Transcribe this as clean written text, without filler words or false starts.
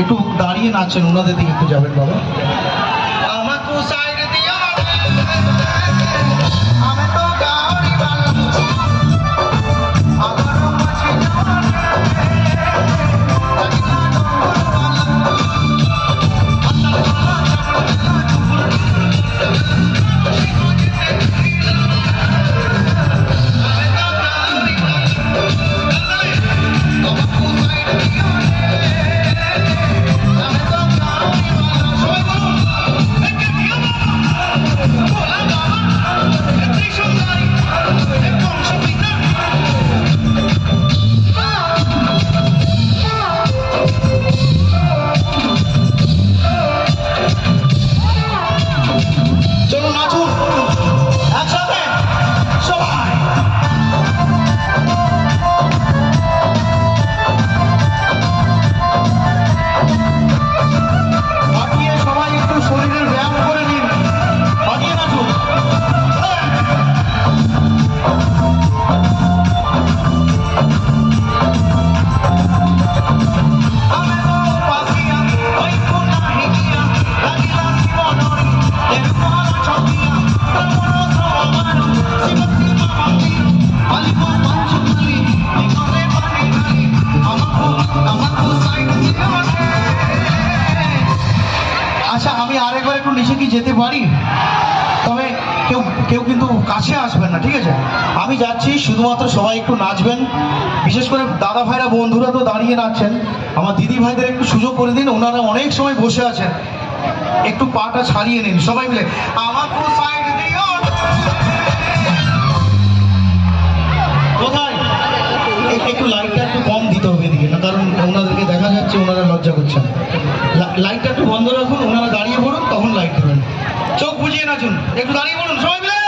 একটু দাঁড়িয়ে নাচছেন, ওনাদের দিকে একটু যাবেন বাবা। আচ্ছা, আমি আরেকবার একটু নিচে কি যেতে পারি? তবে কেউ কেউ কিন্তু কাছে আসবেন না, ঠিক আছে? আমি যাচ্ছি, শুধুমাত্র সবাই একটু নাচবেন, বিশেষ করে দাদা ভাইরা বন্ধুরা তো দাঁড়িয়ে নাচছেন, আমার দিদি ভাইদের একটু সুযোগ করে দিন, ওনারা অনেক সময় বসে আছেন, একটু পাটা ছাড়িয়ে নিন সবাই মিলে। আমার কোথায় একটু লাইটটা একটু কম দিতে হবে এদিকে, না কারণ ওনাদেরকে দেখা যাচ্ছে ওনারা লজ্জা করছেন। লাইটটা একটু বন্ধ রাখুন, ওনারা দাঁড়িয়ে পড়ুন, তখন লাইট দেবেন। চোখ বুঝিয়ে নাচুন, একটু দাঁড়িয়ে পড়ুন সবাই মিলে।